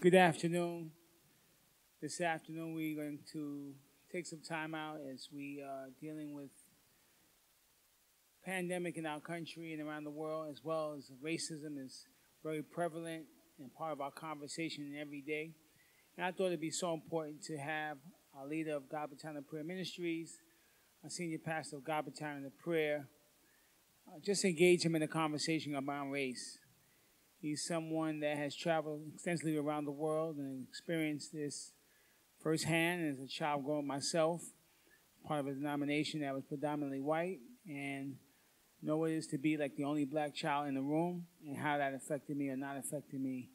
Good afternoon. This afternoon we're going to take some time out as we are dealing with pandemic in our country and around the world, as well as racism is very prevalent and part of our conversation every day. And I thought it'd be so important to have our leader of God Battalion of Prayer Ministries, a senior pastor of God Battalion of Prayer, just engage him in a conversation about race. He's someone that has traveled extensively around the world and experienced this firsthand as a child growing myself, part of a denomination that was predominantly white, and know what it is to be like the only black child in the room and how that affected me or not affected me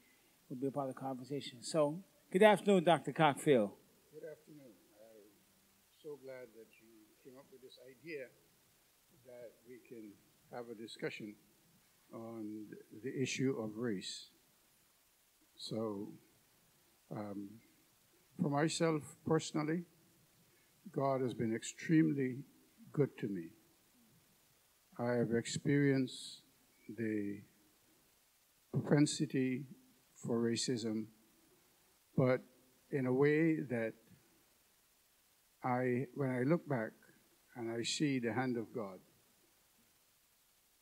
will be a part of the conversation. So, good afternoon, Dr. Cockfield. Good afternoon. I'm so glad that you came up with this idea that we can have a discussion on the issue of race. So, for myself personally, God has been extremely good to me. I have experienced the propensity for racism, but in a way that when I look back and I see the hand of God,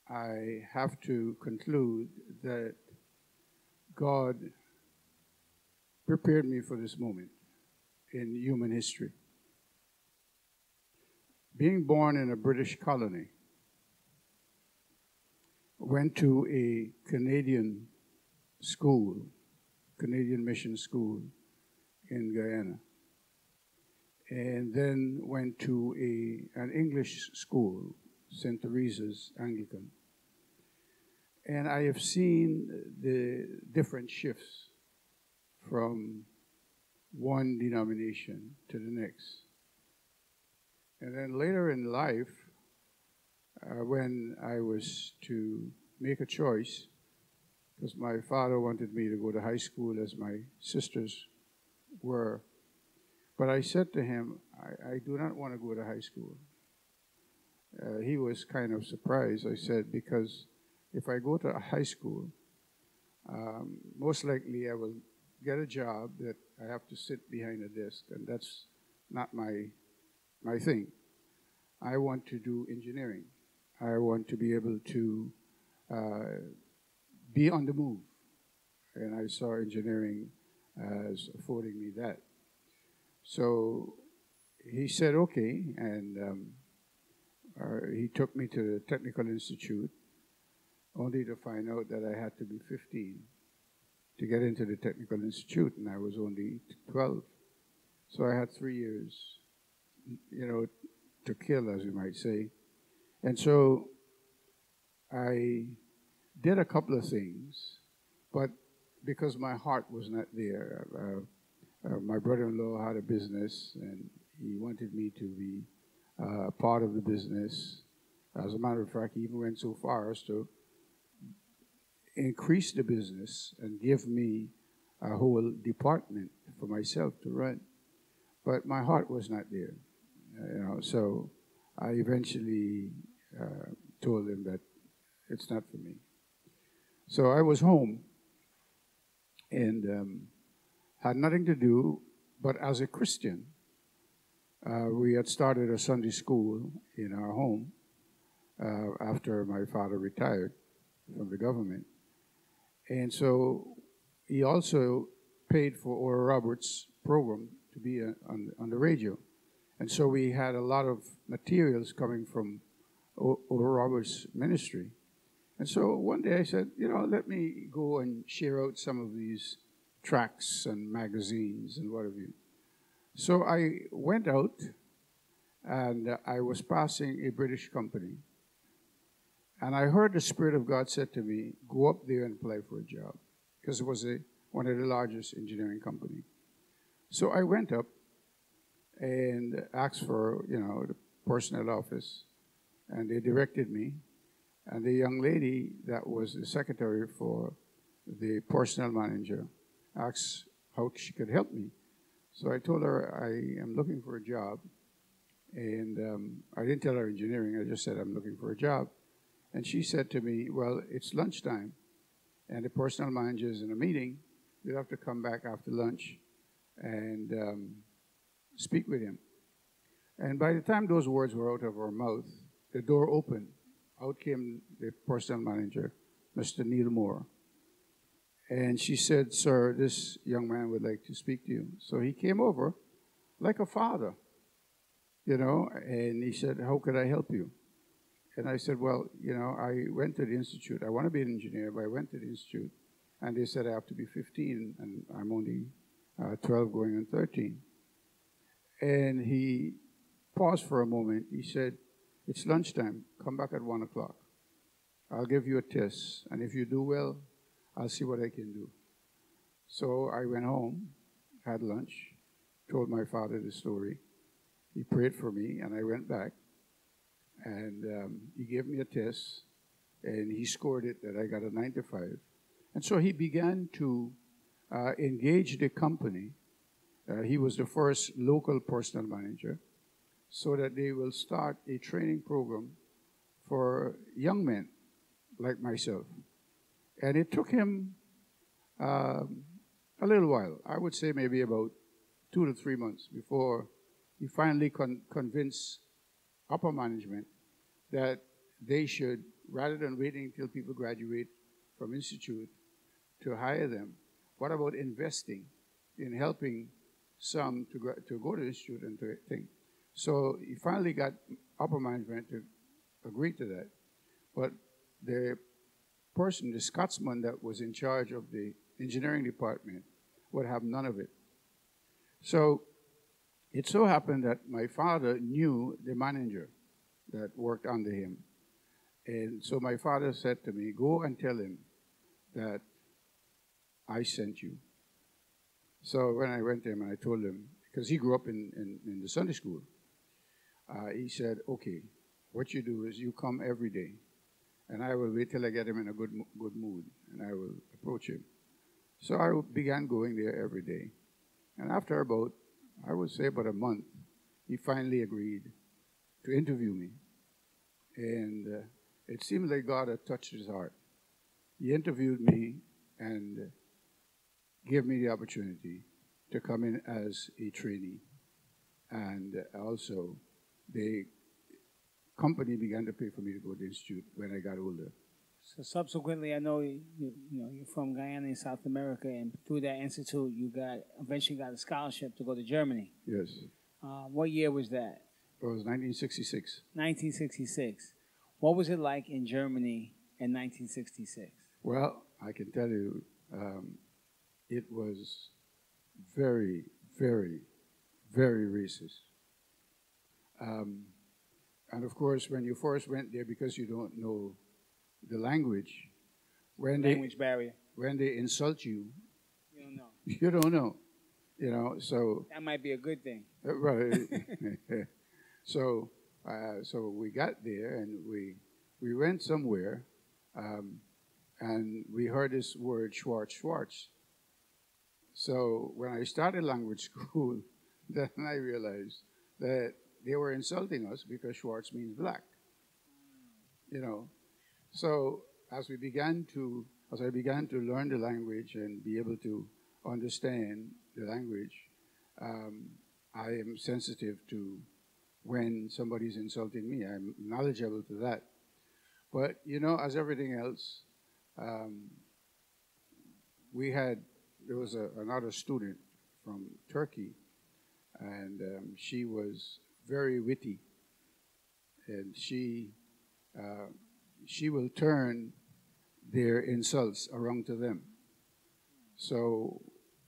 I have to conclude that God prepared me for this moment in human history. Being born in a British colony, went to a Canadian school, Canadian mission school in Guyana, and then went to an English school, St. Teresa's Anglican. And I have seen the different shifts from one denomination to the next. And then later in life, when I was to make a choice, because my father wanted me to go to high school as my sisters were, but I said to him, I do not want to go to high school. He was kind of surprised. I said, because if I go to a high school, most likely I will get a job that I have to sit behind a desk, and that's not my thing. I want to do engineering. I want to be able to be on the move, and I saw engineering as affording me that. So he said, okay, and he took me to the Technical Institute, only to find out that I had to be 15 to get into the Technical Institute, and I was only 12. So I had 3 years, to kill, as you might say. And so I did a couple of things, but because my heart was not there, my brother-in-law had a business, and he wanted me to be part of the business. As a matter of fact, he even went so far as to increase the business and give me a whole department for myself to run. But my heart was not there, so I eventually told him that it's not for me. So I was home and had nothing to do, but as a Christian, we had started a Sunday school in our home after my father retired from the government. And so he also paid for Oral Roberts' program to be on the radio. And so we had a lot of materials coming from Oral Roberts' ministry. And so one day I said, let me go and share out some of these tracts and magazines and what have you. So I went out, and I was passing a British company. And I heard the Spirit of God said to me, go up there and apply for a job, because it was one of the largest engineering companies. So I went up and asked for, the personnel office, and they directed me. And the young lady that was the secretary for the personnel manager asked how she could help me. So I told her I am looking for a job. And I didn't tell her engineering. I just said I'm looking for a job. And she said to me, well, it's lunchtime, and the personnel manager is in a meeting. we'd have to come back after lunch and speak with him. And by the time those words were out of our mouth, the door opened. Out came the personnel manager, Mr. Neil Moore. And she said, "Sir, this young man would like to speak to you." So he came over like a father, and he said, "How could I help you?" And I said, "Well, I went to the institute. I want to be an engineer, but I went to the institute. And they said I have to be 15, and I'm only 12 going on 13. And he paused for a moment. He said, "It's lunchtime. Come back at 1 o'clock. I'll give you a test. And if you do well, I'll see what I can do." So I went home, had lunch, told my father the story. He prayed for me, and I went back. And he gave me a test, and he scored it that I got a 95. And so he began to engage the company. He was the first local personnel manager, so that they will start a training program for young men like myself. And it took him a little while. I would say maybe about 2 to 3 months before he finally convinced upper management that they should, rather than waiting until people graduate from institute to hire them, what about investing in helping some to go to the institute and to think? So he finally got upper management to agree to that. But the person, the Scotsman that was in charge of the engineering department, would have none of it. So it so happened that my father knew the manager that worked under him. And so my father said to me, "Go and tell him that I sent you." So when I went to him and I told him, because he grew up in the Sunday school, he said, "Okay, what you do is you come every day, and I will wait till I get him in a good mood, and I will approach him." So I began going there every day. And after about, I would say about a month, he finally agreed to interview me. And it seemed like God had touched his heart. He interviewed me and gave me the opportunity to come in as a trainee. And also, the company began to pay for me to go to the institute when I got older. So subsequently, I know you're from Guyana in South America, and through that institute, you eventually got a scholarship to go to Germany. Yes. What year was that? It was 1966. 1966. What was it like in Germany in 1966? Well, I can tell you, it was very, very, very racist. And of course, when you first went there, because you don't know the language, Language barrier. When they insult you, You don't know. you don't know. So That might be a good thing. Right. So we got there and we went somewhere, and we heard this word Schwarz. So when I started language school, then I realized that they were insulting us because Schwarz means black. So as I began to learn the language and be able to understand the language, I am sensitive to when somebody's insulting me. I'm knowledgeable to that. But, as everything else, there was another student from Turkey, and she was very witty, and she will turn their insults around to them. So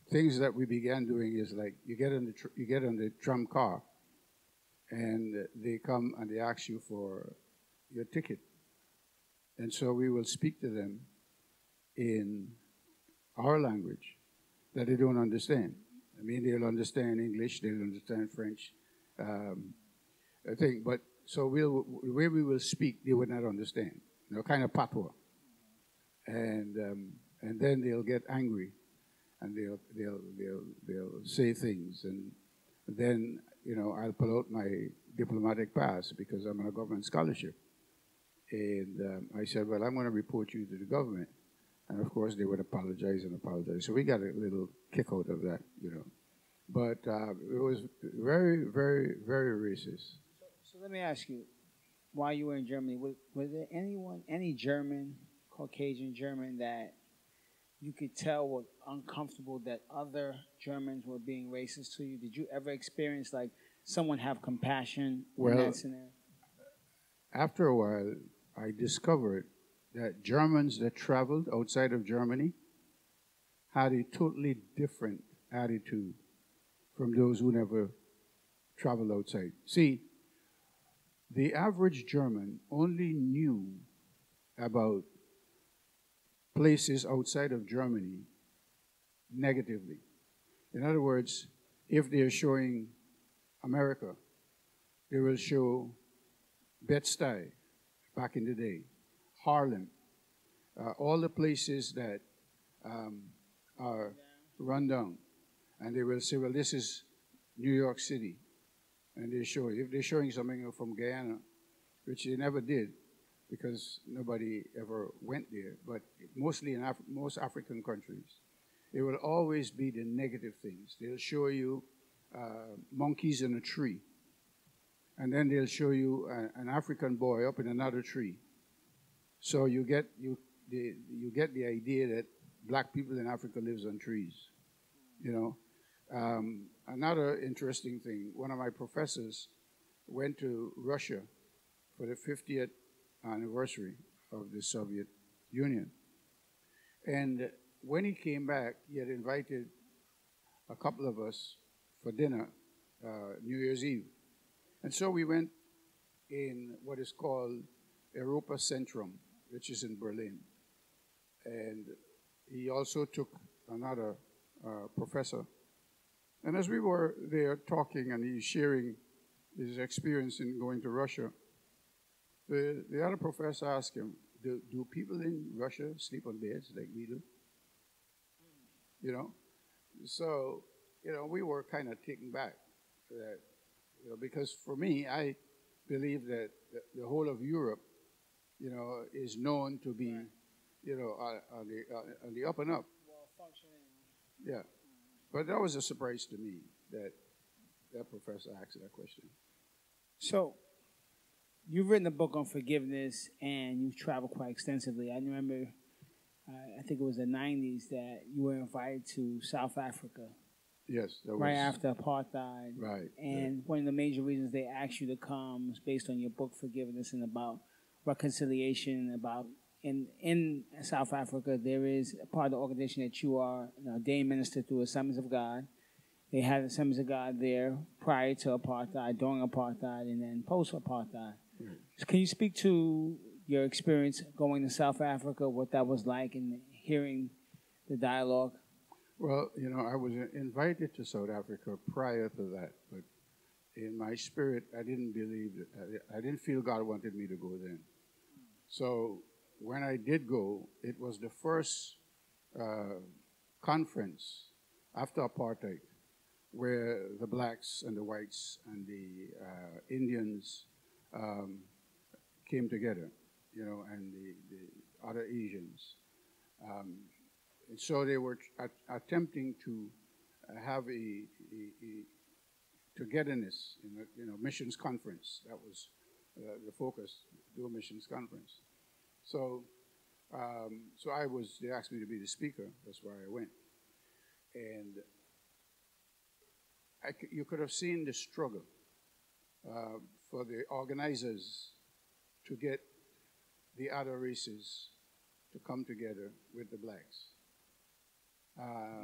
things that we began doing is like you get on the tram car, and they come and they ask you for your ticket, and so we will speak to them in our language that they don't understand. I mean, they'll understand English, they'll understand French, but so the way we will speak, they would not understand. Kind of patois, and then they'll get angry, and they'll say things, and then I'll pull out my diplomatic pass because I'm on a government scholarship, and I said, "Well, I'm going to report you to the government," And of course, they would apologize and apologize. So we got a little kick out of that, you know. But it was very, very, very racist. So let me ask you, while you were in Germany, was there any German, Caucasian German, that you could tell were uncomfortable that other Germans were being racist to you? Did you ever experience like someone have compassion in that scenario? After a while, I discovered that Germans that traveled outside of Germany had a totally different attitude from those who never traveled outside. See, the average German only knew about places outside of Germany negatively. In other words, if they're showing America, they will show Bed-Stuy back in the day, Harlem, all the places that are run down. And they will say, well, this is New York City. And they show, if they're showing something from Guyana, which they never did, because nobody ever went there, but mostly in most African countries, it will always be the negative things. They'll show you monkeys in a tree, and then they'll show you an African boy up in another tree. So you get the idea that black people in Africa lives on trees, you know. Another interesting thing, one of my professors went to Russia for the 50th anniversary of the Soviet Union. And when he came back, he had invited a couple of us for dinner, New Year's Eve. And so we went in what is called Europa Centrum, which is in Berlin. And he also took another professor. And as we were there talking and he's sharing his experience in going to Russia, the other professor asked him, do people in Russia sleep on beds like we do? You know? So, you know, we were kind of taken back that, you know, because for me, I believe that the whole of Europe, you know, is known to be, you know, on the up and up. Well, functioning. Yeah. But that was a surprise to me that that professor asked that question. So, you've written a book on forgiveness, and you've traveled quite extensively. I remember, I think it was the 90s, that you were invited to South Africa. Yes, that was right after apartheid. Right. And one of the major reasons they asked you to come was based on your book, Forgiveness, and about reconciliation, about in South Africa, there is a part of the organization that you are an ordained minister through Assemblies of God. They had Assemblies of God there prior to apartheid, during apartheid, and then post-apartheid. Mm. So can you speak to your experience going to South Africa, what that was like, and hearing the dialogue? Well, you know, I was invited to South Africa prior to that, but in my spirit, I didn't believe that. I didn't feel God wanted me to go then. So when I did go, it was the first conference after apartheid where the blacks and the whites and the Indians came together, you know, and the other Asians. And so they were attempting to have a togetherness in a, you know, missions conference. That was the focus, do a missions conference. So, they asked me to be the speaker. That's why I went. And you could have seen the struggle for the organizers to get the other races to come together with the blacks.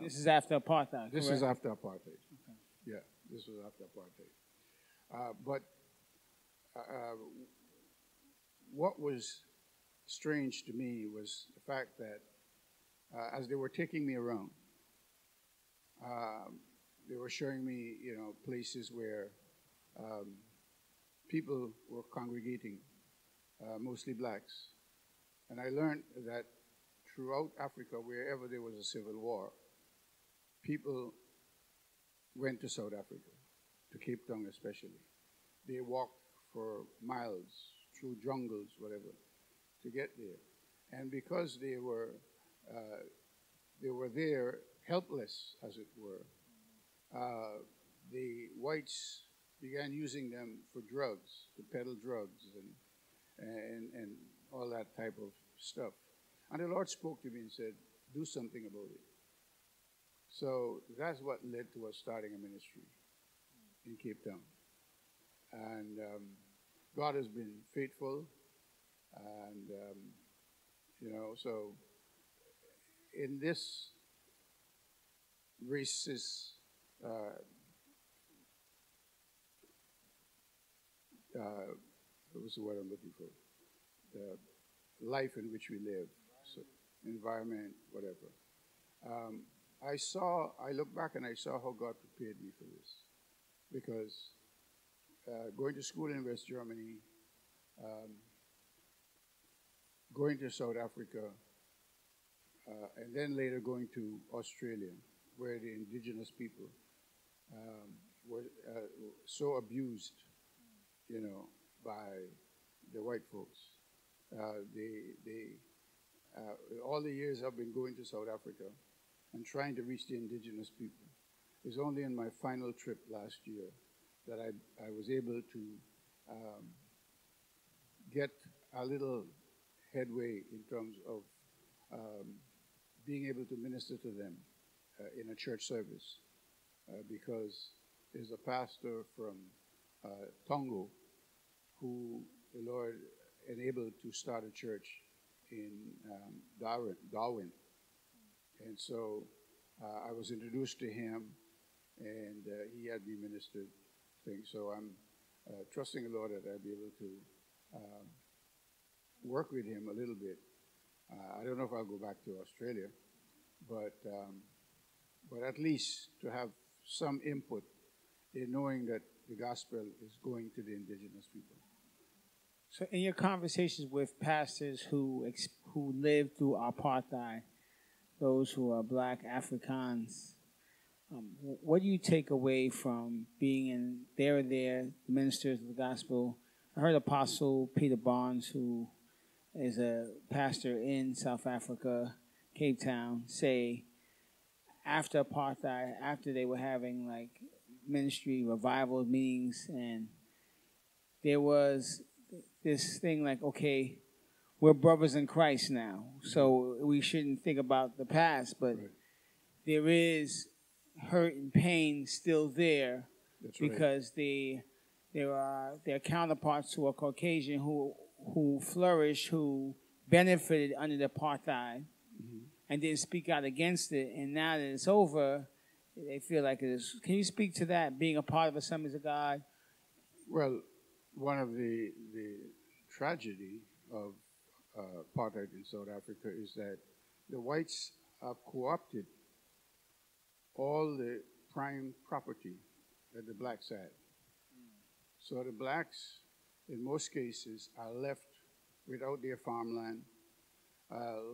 This is after apartheid. This correct? is after apartheid. Okay. Yeah, this was after apartheid. But what was strange to me was the fact that as they were taking me around, they were showing me, you know, places where people were congregating, mostly blacks. And I learned that throughout Africa, wherever there was a civil war, people went to South Africa, to Cape Town especially. They walked for miles through jungles, whatever, to get there. And because they were they were there helpless, as it were. The whites began using them for drugs, to peddle drugs and all that type of stuff. And the Lord spoke to me and said, do something about it. So that's what led to us starting a ministry in Cape Town. And God has been faithful. And, so in this racist what's the word I'm looking for? The life in which we live, so environment, whatever. I look back and I saw how God prepared me for this. Because going to school in West Germany, going to South Africa, and then later going to Australia, where the indigenous people were so abused, by the white folks. All the years I've been going to South Africa and trying to reach the indigenous people. It's only in my final trip last year that I was able to get a little headway in terms of being able to minister to them in a church service, because there's a pastor from Tongo who the Lord enabled to start a church in Darwin. And so I was introduced to him, and he had me ministered things. So I'm trusting the Lord that I'll be able to work with him a little bit. I don't know if I'll go back to Australia, but at least to have some input in knowing that the gospel is going to the indigenous people. So in your conversations with pastors who lived through apartheid, those who are black Afrikaans, what do you take away from being in there, ministers of the gospel? I heard Apostle Peter Barnes, who is a pastor in South Africa, Cape Town, say after apartheid, after they were having like ministry revival meetings, and there was this thing like, okay, we're brothers in Christ now, so we shouldn't think about the past, but there is hurt and pain still there. That's because there are their counterparts who are Caucasian who flourished, who benefited under the apartheid, and didn't speak out against it, and now that it's over, they feel like it is. Can you speak to that, being a part of Assemblies of God? Well, one of the tragedy of apartheid in South Africa is that the whites have co-opted all the prime property that the blacks had. So the blacks, in most cases, are left without their farmland,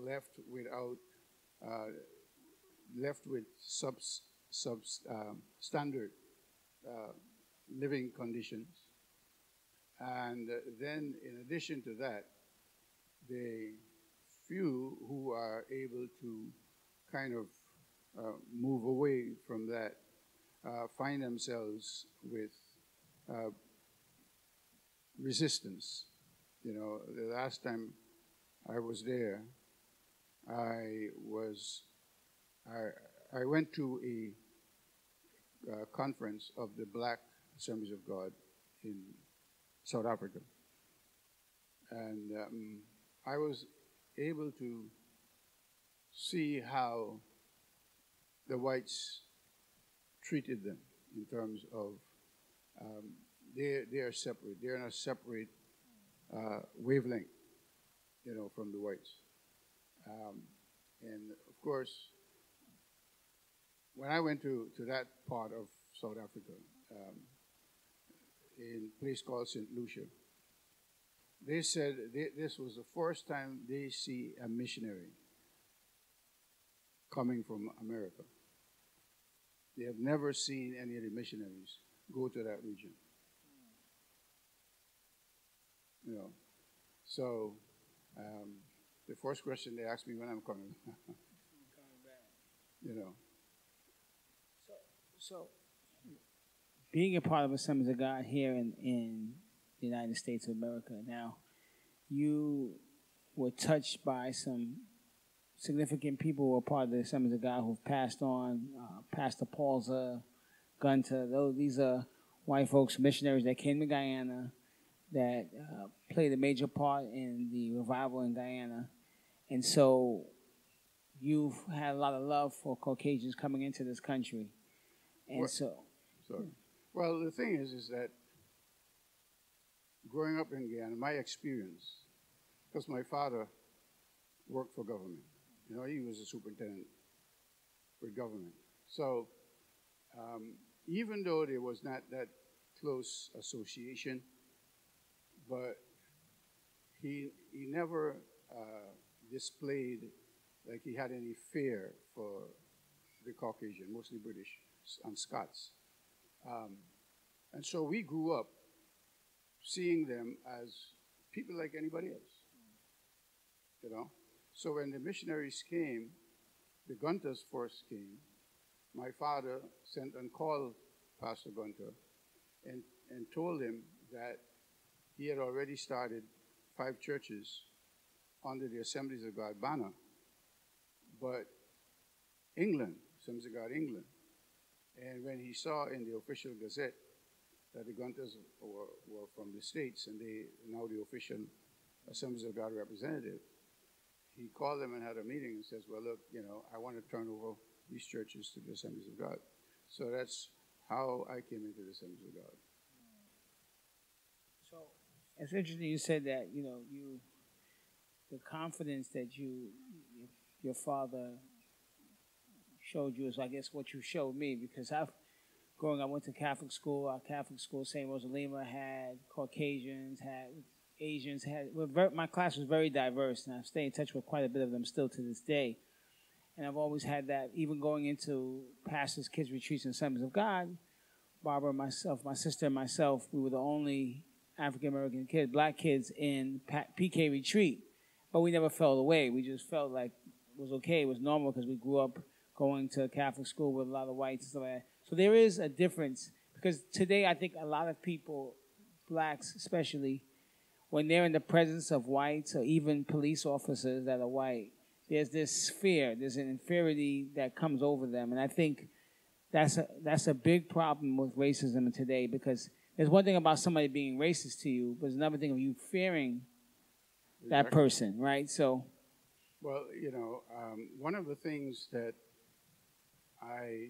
left with substandard living conditions. And then, in addition to that, the few who are able to kind of move away from that find themselves with resistance. The last time I was there, I went to a conference of the Black Assemblies of God in South Africa, and I was able to see how the whites treated them in terms of they are separate. They're in a separate wavelength, from the whites. And of course, when I went to that part of South Africa, in a place called St. Lucia, they said this was the first time they see a missionary coming from America. They have never seen any of the missionaries go to that region. So the first question they ask me when I'm coming. You know. So, being a part of Assemblies of God here in the United States of America now, you were touched by some significant people who were part of the Assemblies of God who've passed on. Pastor Paul's Gunter. These are white folks, missionaries that came to Guyana that played a major part in the revival in Guyana. And so you've had a lot of love for Caucasians coming into this country. And well, the thing is that growing up in Guyana, my experience, because my father worked for government. You know, he was a superintendent with government. So even though there was not that close association, but he never displayed like he had any fear for the Caucasian, mostly British and Scots. And so we grew up seeing them as people like anybody else, you know. So when the missionaries came, the Gunters first came, my father sent and called Pastor Gunter and told him that he had already started 5 churches under the Assemblies of God banner. But England, Assemblies of God England, and when he saw in the official gazette that the Gunters were from the States and they now the official Assemblies of God representative, he called them and had a meeting and says, well, look, you know, I want to turn over these churches to the Assemblies of God. So that's how I came into the Assemblies of God. So it's interesting you said that, you know, the confidence that your father showed you is, I guess, what you showed me, because growing up, I went to Catholic school. Our Catholic school, St. Rosalima, had Caucasians, had Asians, my class was very diverse, and I stay in touch with quite a bit of them still to this day. And I've always had that, even going into pastors' kids' retreats and Assemblies of God. Barbara, myself, my sister, and myself, we were the only African-American kids, black kids in PK retreat. But we never felt away. We just felt like it was okay. It was normal because we grew up going to Catholic school with a lot of whites and stuff like that. So there is a difference, because today I think a lot of people, blacks especially, when they're in the presence of whites or even police officers that are white, there's this fear, there's an inferiority that comes over them. And I think that's a big problem with racism today, because there's one thing about somebody being racist to you, but there's another thing of you fearing that person, right? So, well, you know, one of the things that I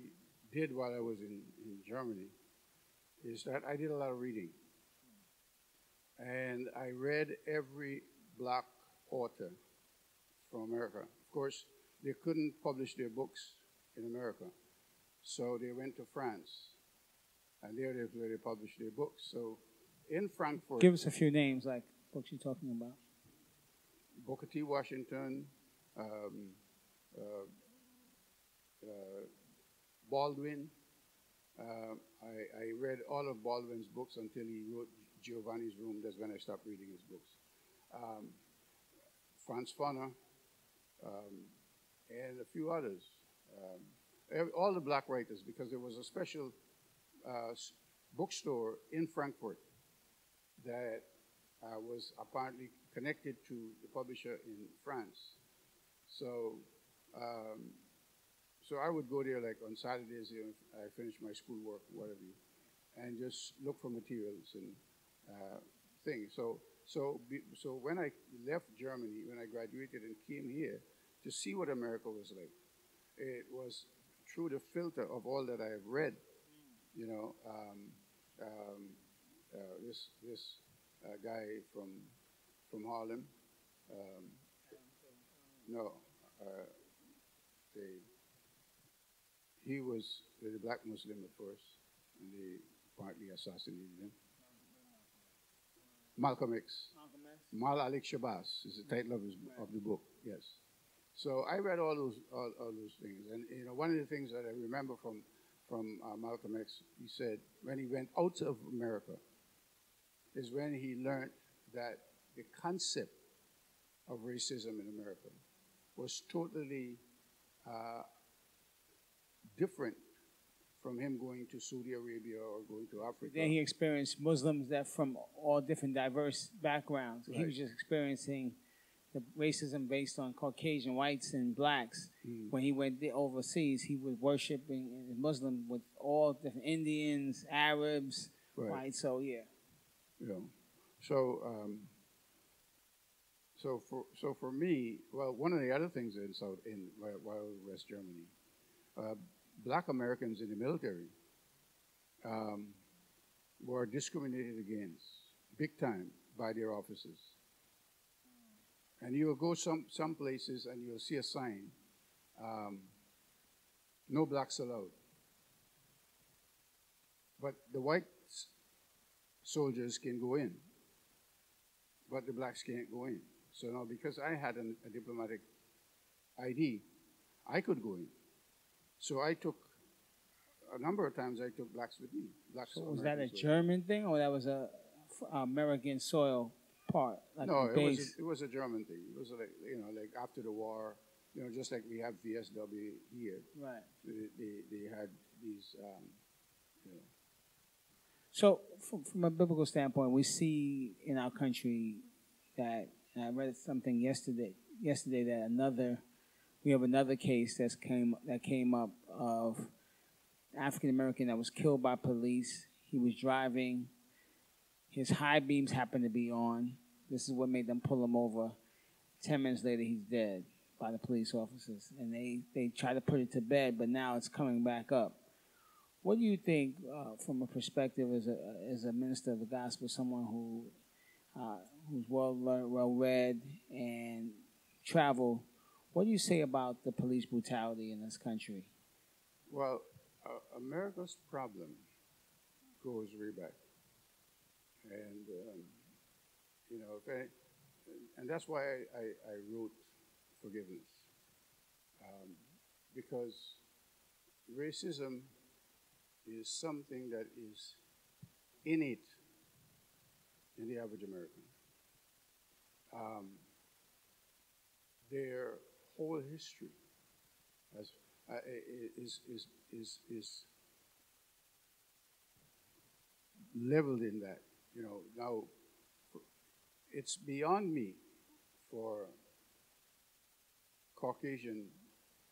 did while I was in Germany is that I did a lot of reading. And I read every black author from America. Of course, they couldn't publish their books in America, so they went to France, and there is where they published their books. So in Frankfurt... Give us a few names, like books you're talking about. Booker T. Washington, Baldwin. I read all of Baldwin's books until he wrote Giovanni's Room. That's when I stopped reading his books. Franz Fanon, and a few others. All the black writers, because there was a special bookstore in Frankfurt that was apparently connected to the publisher in France. So so I would go there like on Saturdays, you know, I finished my schoolwork, whatever, and just look for materials and things. So when I left Germany, when I graduated and came here to see what America was like, it was through the filter of all that I have read. You know, this guy from Harlem. He was a black Muslim at first, and they partly assassinated him. Malcolm X. Mal Alik Shabazz is the title of the book. Yes. So I read all those things, and you know, one of the things that I remember from Malcolm X, he said when he went out of America is when he learned that the concept of racism in America was totally different from him going to Saudi Arabia or going to Africa. Then he experienced Muslims that from all different diverse backgrounds. Right. He was just experiencing the racism based on Caucasian whites and blacks. When he went overseas, he was worshiping Muslim with all different Indians, Arabs, right? So yeah. So for me, well, one of the other things while West Germany, Black Americans in the military were discriminated against big time by their officers. And you'll go some places and you'll see a sign, no blacks allowed. But the white soldiers can go in, but the blacks can't go in. So now, because I had a diplomatic ID, I could go in. So I took, a number of times I took blacks with me. So was that a German thing, or that was a American soil part? Like no, it was a German thing. It was like after the war, just like we have VSW here. Right. They had these, So from a biblical standpoint, we see in our country that, and I read something yesterday that we have another case that came up of African American that was killed by police. He was driving. His high beams happened to be on. This is what made them pull him over. 10 minutes later, he's dead by the police officers. And they try to put it to bed, but now it's coming back up. What do you think, from a perspective as a minister of the gospel, someone who's well learned, well read, and travel? What do you say about the police brutality in this country? Well, America's problem goes way back, and and that's why I wrote forgiveness, because racism is something that is innate in the average American. Their whole history is leveled in that. Now it's beyond me for Caucasian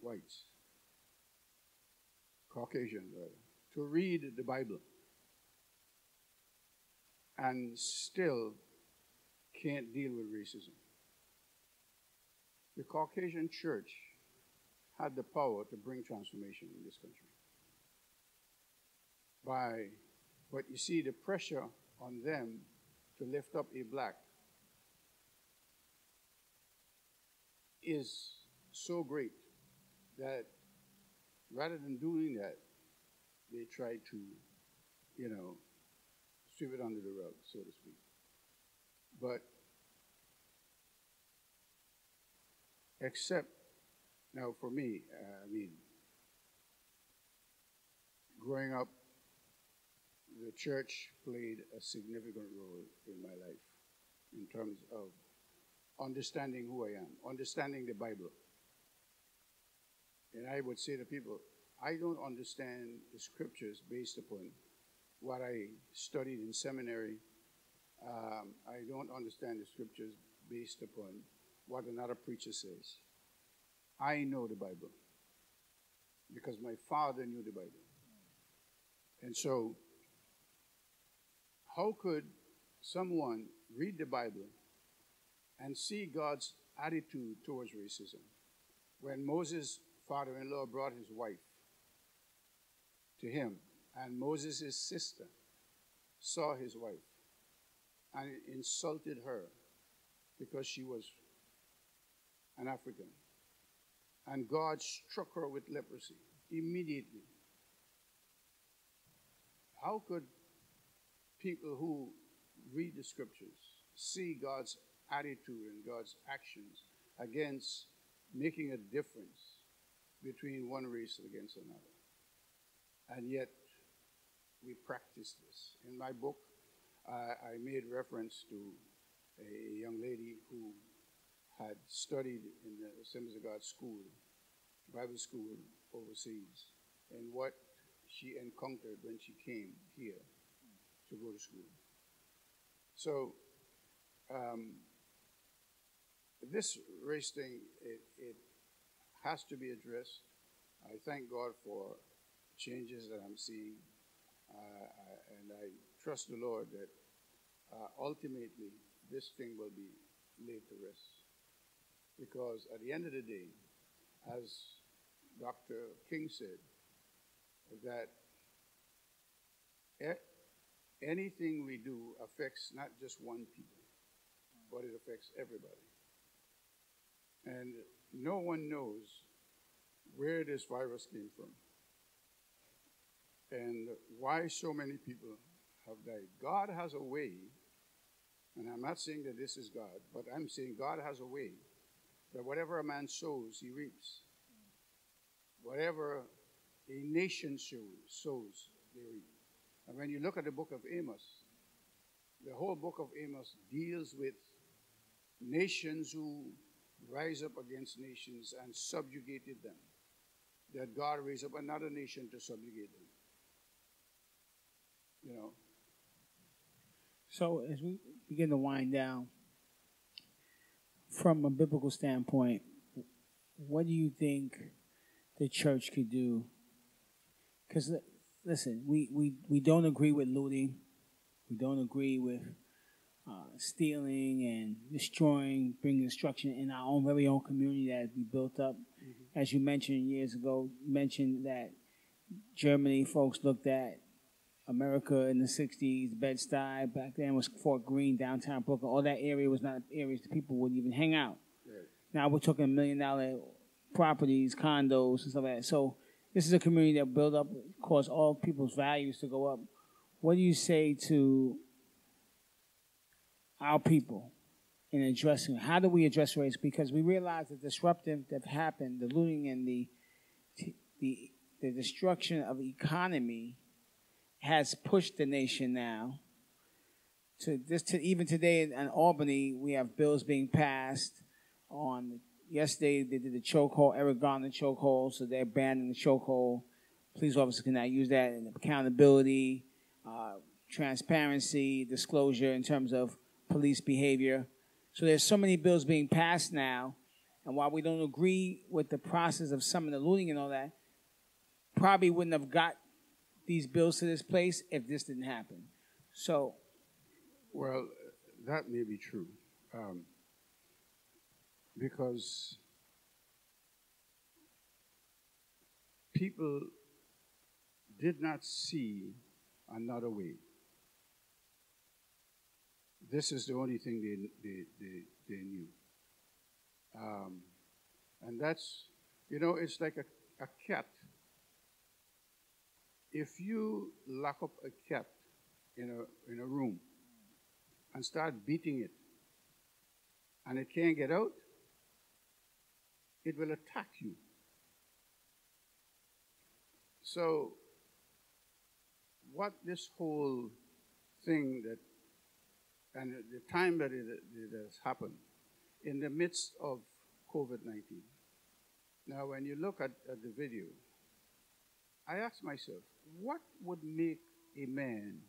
whites, to read the Bible and still can't deal with racism. The Caucasian church had the power to bring transformation in this country. But you see, the pressure on them to lift up a black is so great that rather than doing that, they try to, sweep it under the rug, so to speak. But except, now for me, growing up, the church played a significant role in my life in terms of understanding who I am, understanding the Bible. And I would say to people, I don't understand the scriptures based upon what I studied in seminary. I don't understand the scriptures based upon what another preacher says. I know the Bible because my father knew the Bible. And so, how could someone read the Bible and see God's attitude towards racism when Moses' father-in-law brought his wife to him, and Moses' sister saw his wife and insulted her because she was an African, and God struck her with leprosy immediately? How could people who read the scriptures see God's attitude and God's actions against making a difference between one race against another? And yet, we practice this. In my book, I made reference to a young lady who had studied in the Assemblies of God school, Bible school overseas, and what she encountered when she came here to go to school. So this race thing, it has to be addressed. I thank God for changes that I'm seeing, and I trust the Lord that ultimately this thing will be laid to rest. Because at the end of the day, as Dr. King said, that anything we do affects not just one people, but it affects everybody. And no one knows where this virus came from and why so many people have died. God has a way, and I'm not saying that this is God, but I'm saying God has a way that whatever a man sows, he reaps. Whatever a nation sows, they reap. And when you look at the book of Amos, the whole book of Amos deals with nations who rise up against nations and subjugated them. That God raised up another nation to subjugate them. You know. So as we begin to wind down, from a biblical standpoint, what do you think the church could do? Because, listen, we don't agree with looting. We don't agree with stealing and destroying, bringing destruction in our own very own community that we built up. Mm-hmm. As you mentioned years ago, mentioned that Germany folks looked at America in the 60s, Bed-Stuy, back then was Fort Greene, downtown Brooklyn. All that area was not areas that people would even hang out. Right. Now we're talking $1 million properties, condos, and stuff like that. So this is a community that built up, caused all people's values to go up. What do you say to our people in addressing, how do we address race? Because we realize the disruptive that happened, the looting and the destruction of the economy has pushed the nation now to even today in Albany, we have bills being passed on. Yesterday they did the chokehold, Eric Garner chokehold, so they're banning the chokehold. Police officers cannot use that, and accountability, transparency, disclosure in terms of police behavior. So there's so many bills being passed now, and while we don't agree with the process of some of the looting and all that, probably wouldn't have got these bills to this place if this didn't happen. So, well, that may be true, because people did not see another way. This is the only thing they knew. And that's, it's like a cat. If you lock up a cat in a room and start beating it, and it can't get out, it will attack you. So, what this whole thing and the time that it has happened, in the midst of COVID-19. Now, when you look at the video, I asked myself, what would make a man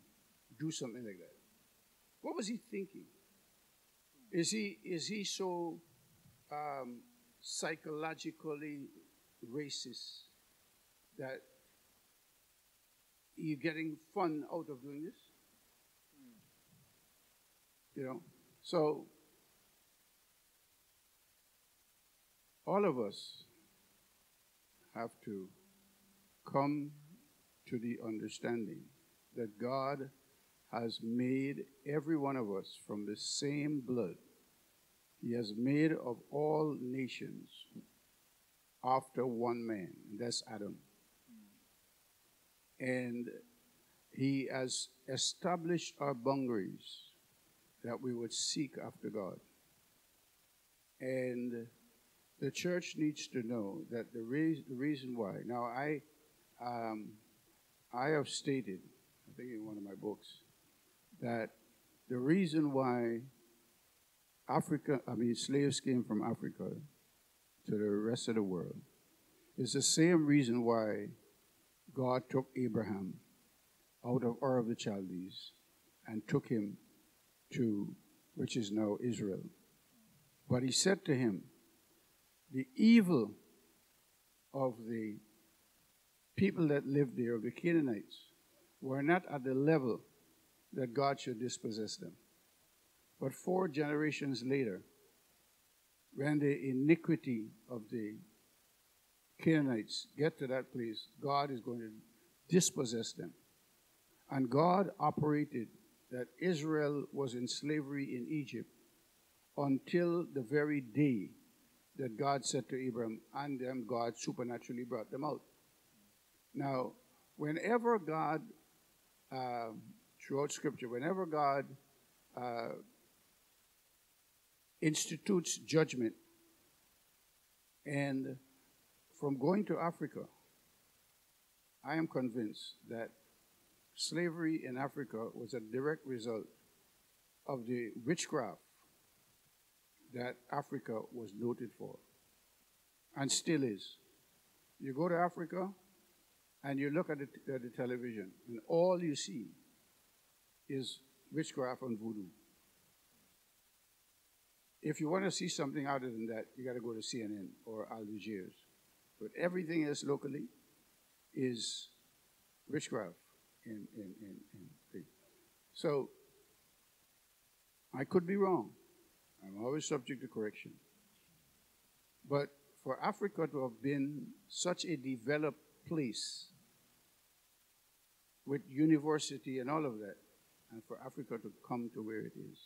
do something like that? What was he thinking? Is he so psychologically racist that you're getting fun out of doing this? So all of us have to come to the understanding that God has made every one of us from the same blood. He has made of all nations after one man, and that's Adam. And he has established our boundaries that we would seek after God. And the church needs to know that the reason why. Now, I have stated, I think in one of my books, that the reason why slaves came from Africa to the rest of the world. It's the same reason why God took Abraham out of Ur of the Chaldees and took him to, which is now Israel. But he said to him, the evil of the people that lived there, of the Canaanites, were not at the level that God should dispossess them. But 4 generations later, when the iniquity of the Canaanites get to that place, God is going to dispossess them. And God operated that Israel was in slavery in Egypt until the very day that God said to Abraham, and then God supernaturally brought them out. Now, whenever God, throughout Scripture, whenever God institutes judgment, and from going to Africa, I am convinced that slavery in Africa was a direct result of the witchcraft that Africa was noted for, and still is. You go to Africa, and you look at the television, and all you see is witchcraft and voodoo. If you want to see something other than that, you got to go to CNN or Al Jazeera. But everything else locally is witchcraft. So, I could be wrong. I'm always subject to correction. But for Africa to have been such a developed place with university and all of that, and for Africa to come to where it is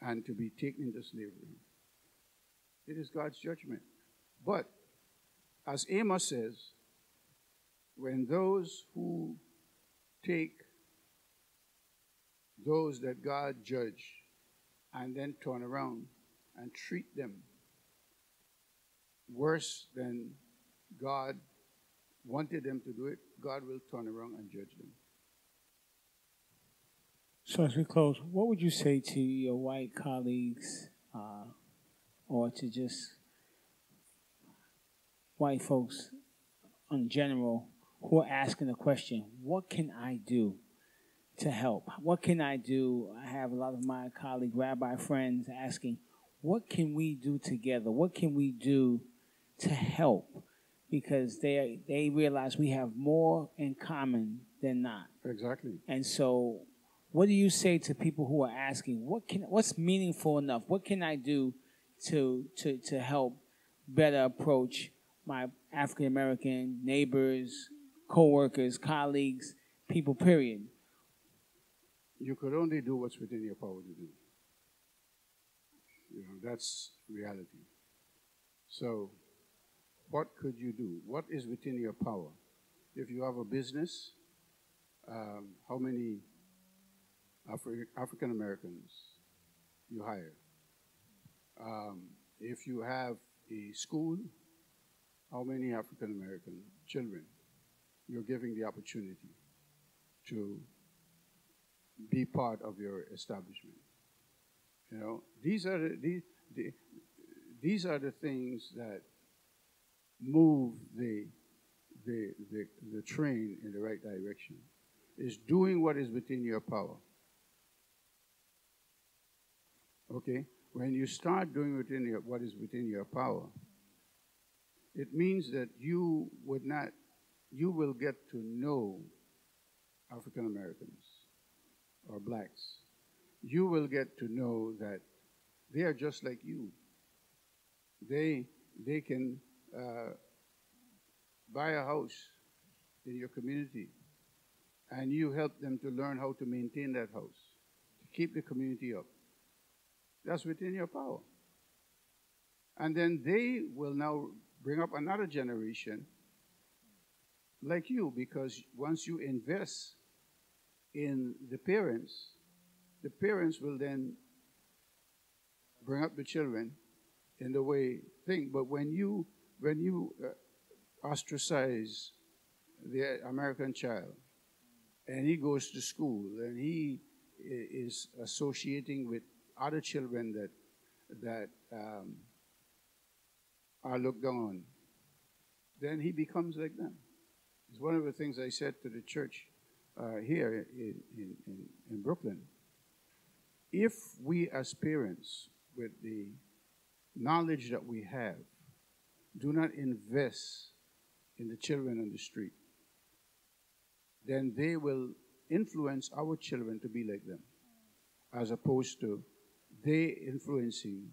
and to be taken into slavery, it is God's judgment. But as Amos says, when those who take those that God judge and then turn around and treat them worse than God wanted them to do it, God will turn around and judge them. So as we close, what would you say to your white colleagues or to just white folks in general who are asking the question, what can I do to help? What can I do? I have a lot of my colleague rabbi friends asking, what can we do together? What can we do to help? Because they realize we have more in common than not. Exactly. And so what do you say to people who are asking, what's meaningful enough? What can I do to help better approach my African American neighbors, co-workers, colleagues, people, period? You could only do what's within your power to do. You know, that's reality. So, what could you do? What is within your power? If you have a business, how many African Americans you hire? If you have a school, how many African American children you're giving the opportunity to be part of your establishment? You know, these are the things that move the train in the right direction. Is doing what is within your power. Okay? When you start doing what is within your power, it means that you will get to know African Americans or blacks. You will get to know that they are just like you. They can buy a house in your community, and you help them to learn how to maintain that house, to keep the community up. That's within your power. And then they will now bring up another generation like you, because once you invest in the parents will then bring up the children in the way think. But when you ostracize the American child, and he goes to school and he is associating with other children that are looked down on, then he becomes like them. It's one of the things I said to the church here in Brooklyn. If we as parents, with the knowledge that we have, do not invest in the children on the street, then they will influence our children to be like them, as opposed to they influencing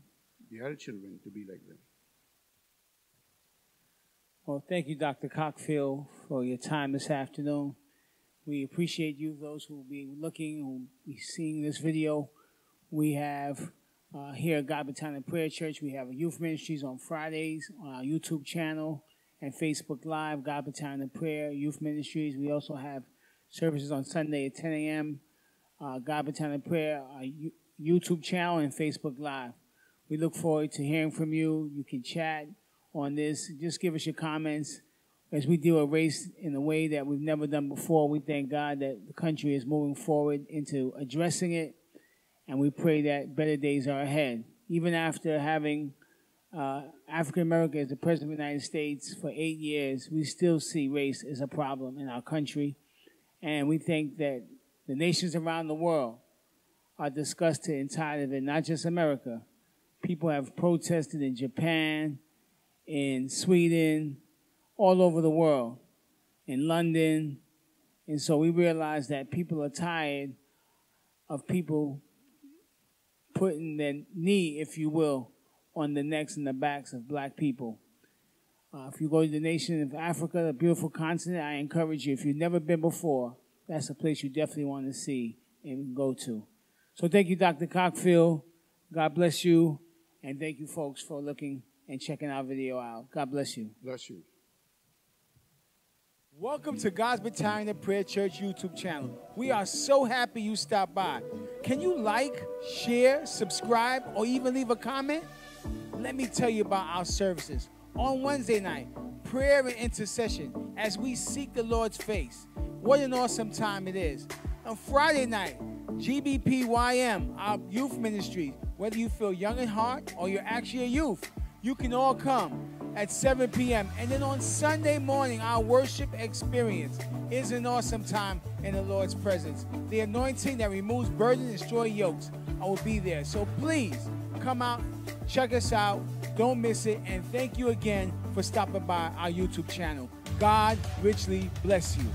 the other children to be like them. Well, thank you, Dr. Cockfield, for your time this afternoon. We appreciate you, those who will be looking, who will be seeing this video. We have here at God Battalion Prayer Church, we have a youth ministries on Fridays on our YouTube channel and Facebook Live, God Battalion Prayer Youth Ministries. We also have services on Sunday at 10 a.m., God Battalion Prayer YouTube channel and Facebook Live. We look forward to hearing from you. You can chat on this. Just give us your comments. As we deal with race in a way that we've never done before, we thank God that the country is moving forward into addressing it, and we pray that better days are ahead. Even after having African America as the President of the United States for 8 years, we still see race as a problem in our country, and we think that the nations around the world are disgusted and tired of it, not just America. People have protested in Japan, in Sweden, all over the world, in London. And so we realize that people are tired of people putting their knee, if you will, on the necks and the backs of black people. If you go to the nation of Africa, the beautiful continent, I encourage you, if you've never been before, that's a place you definitely want to see and go to. So thank you, Dr. Cockfield. God bless you. And thank you, folks, for looking and checking our video out. God bless you. Bless you. Welcome to God's Battalion Prayer Church YouTube channel. We are so happy you stopped by. Can you like, share, subscribe, or even leave a comment? Let me tell you about our services. On Wednesday night, prayer and intercession as we seek the Lord's face. What an awesome time it is. On Friday night, GBPYM, our youth ministry. Whether you feel young at heart or you're actually a youth, you can all come at 7 p.m. And then on Sunday morning, our worship experience is an awesome time in the Lord's presence. The anointing that removes burdens and destroys yokes, I will be there. So please come out, check us out, don't miss it, and thank you again for stopping by our YouTube channel. God richly bless you.